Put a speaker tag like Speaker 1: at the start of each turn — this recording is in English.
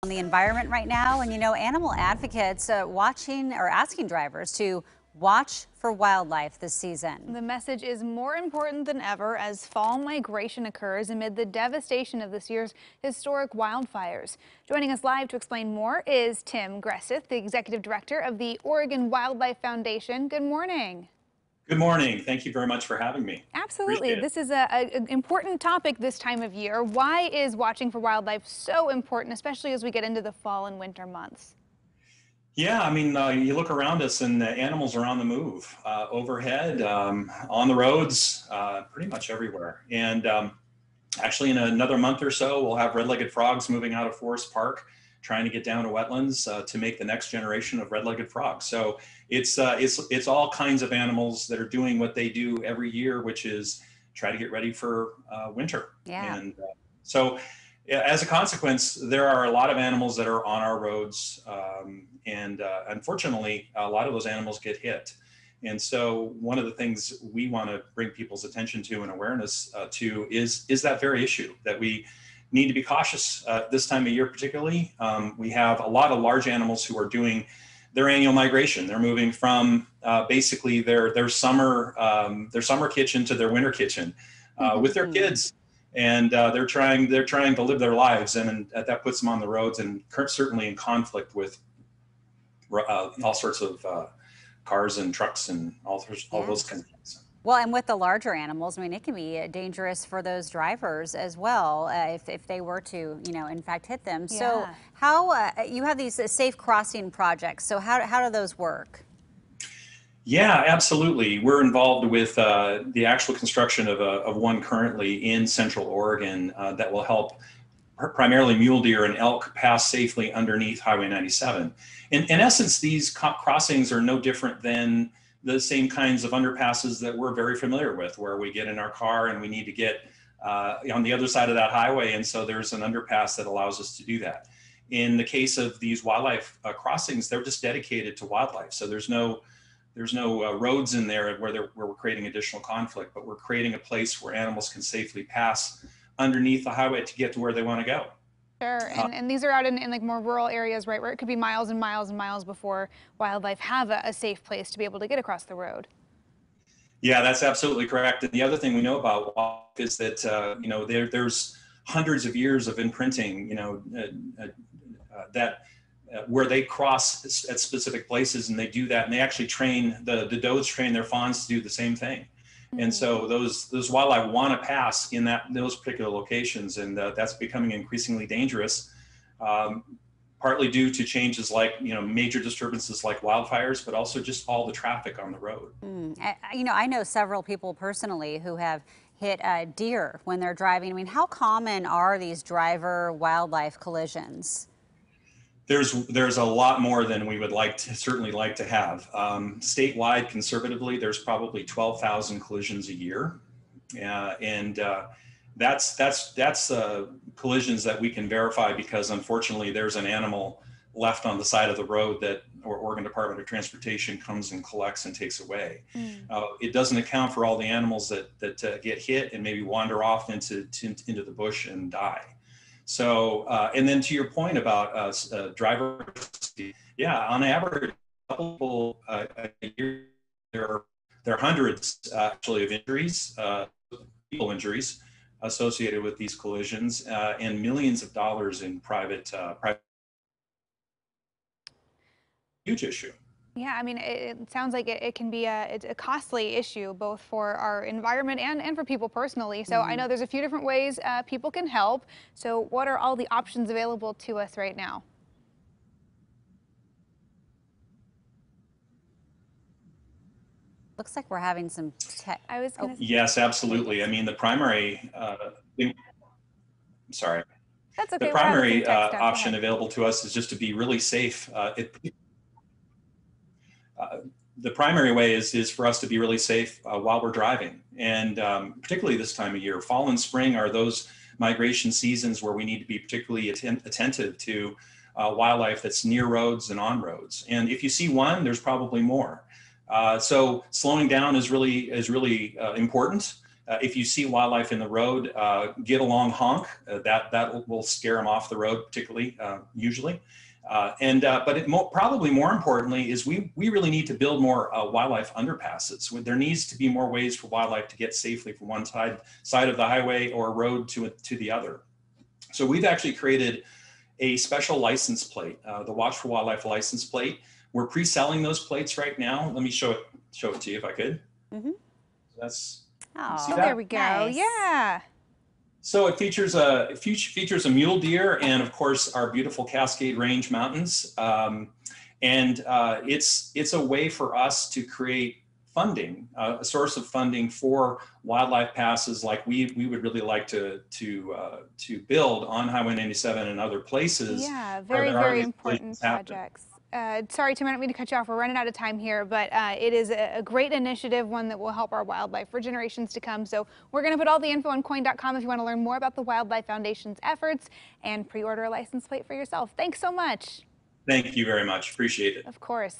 Speaker 1: On the environment right now, and animal advocates watching or asking drivers to watch for wildlife this season.
Speaker 2: The message is more important than ever as fall migration occurs amid the devastation of this year's historic wildfires. Joining us live to explain more is Tim Greseth, the executive director of the Oregon Wildlife Foundation. Good morning.
Speaker 3: Good morning. Thank you very much for having me.
Speaker 2: Absolutely. This is an important topic this time of year. Why is watching for wildlife so important, especially as we get into the fall and winter months?
Speaker 3: Yeah, I mean, you look around us and the animals are on the move, overhead, on the roads, pretty much everywhere. And actually, in another month or so, we'll have red-legged frogs moving out of Forest Park, trying to get down to wetlands to make the next generation of red-legged frogs. So it's all kinds of animals that are doing what they do every year, which is try to get ready for winter.
Speaker 1: Yeah.
Speaker 3: And so as a consequence, there are a lot of animals that are on our roads, and unfortunately, a lot of those animals get hit. And so one of the things we want to bring people's attention to and awareness to is that very issue, that we need to be cautious this time of year particularly. We have a lot of large animals who are doing their annual migration. They're moving from basically their summer kitchen to their winter kitchen with their kids. And they're trying to live their lives, and that puts them on the roads and certainly in conflict with all sorts of cars and trucks and all those kinds of things.
Speaker 1: Well, and with the larger animals, I mean, it can be dangerous for those drivers as well if they were to, in fact, hit them.
Speaker 2: Yeah.
Speaker 1: So how you have these safe crossing projects. So how do those work?
Speaker 3: Yeah, absolutely. We're involved with the actual construction of one currently in Central Oregon that will help primarily mule deer and elk pass safely underneath Highway 97. In essence, these crossings are no different than the same kinds of underpasses that we're very familiar with, where we get in our car and we need to get on the other side of that highway. And so there's an underpass that allows us to do that. In the case of these wildlife crossings, they're just dedicated to wildlife. So there's no roads in there where we're creating additional conflict, but we're creating a place where animals can safely pass underneath the highway to get to where they want to go.
Speaker 2: Sure, and these are out in like more rural areas, right, where it could be miles and miles and miles before wildlife have a safe place to be able to get across the road.
Speaker 3: Yeah, that's absolutely correct. And the other thing we know about wildlife is that there's hundreds of years of imprinting, that where they cross at specific places, and they do that, and they actually train the does train their fawns to do the same thing. And so those wildlife want to pass in those particular locations, and that's becoming increasingly dangerous, partly due to changes like major disturbances like wildfires, but also just all the traffic on the road.
Speaker 1: I know several people personally who have hit deer when they're driving. I mean, how common are these driver wildlife collisions?
Speaker 3: There's a lot more than we would certainly like to have. Statewide, conservatively, there's probably 12,000 collisions a year, and that's collisions that we can verify because unfortunately there's an animal left on the side of the road that our Oregon Department of Transportation comes and collects and takes away. It doesn't account for all the animals that get hit and maybe wander off into the bush and die. So, and then to your point about drivers, yeah, on average, a year, there are hundreds actually of injuries, people injuries associated with these collisions, and millions of dollars in private huge issue.
Speaker 2: Yeah, I mean, it sounds like it can be it's a costly issue, both for our environment and for people personally. So I know there's a few different ways people can help. So what are all the options available to us right now?
Speaker 1: Looks like we're having some
Speaker 2: I was going to
Speaker 3: Yes, absolutely. I mean, the primary sorry.
Speaker 2: That's okay.
Speaker 3: The primary option available to us is just to be really safe. The primary way is for us to be really safe while we're driving. And particularly this time of year, fall and spring are those migration seasons where we need to be particularly attentive to wildlife that's near roads and on roads. And if you see one, there's probably more. So slowing down is really important. If you see wildlife in the road, get along, honk. That will scare them off the road, particularly, usually. But probably more importantly is we really need to build more wildlife underpasses. There needs to be more ways for wildlife to get safely from one side of the highway or road to the other. So we've actually created a special license plate, the Watch for Wildlife license plate. We're pre-selling those plates right now. Let me show it to you if I could.
Speaker 1: Mm-hmm.
Speaker 3: That's,
Speaker 1: Oh,
Speaker 3: see that?
Speaker 2: There we go.
Speaker 1: Nice.
Speaker 2: Yeah.
Speaker 3: So it features a mule deer and of course our beautiful Cascade Range mountains. It's a way for us to create funding, a source of funding for wildlife passes like we would really like to build on Highway 97 and other places.
Speaker 2: Yeah, very important projects. Sorry, Tim, I don't mean to cut you off. We're running out of time here, but it is a great initiative, one that will help our wildlife for generations to come. So we're going to put all the info on coin.com if you want to learn more about the Wildlife Foundation's efforts and pre-order a license plate for yourself. Thanks so much.
Speaker 3: Thank you very much. Appreciate it.
Speaker 2: Of course.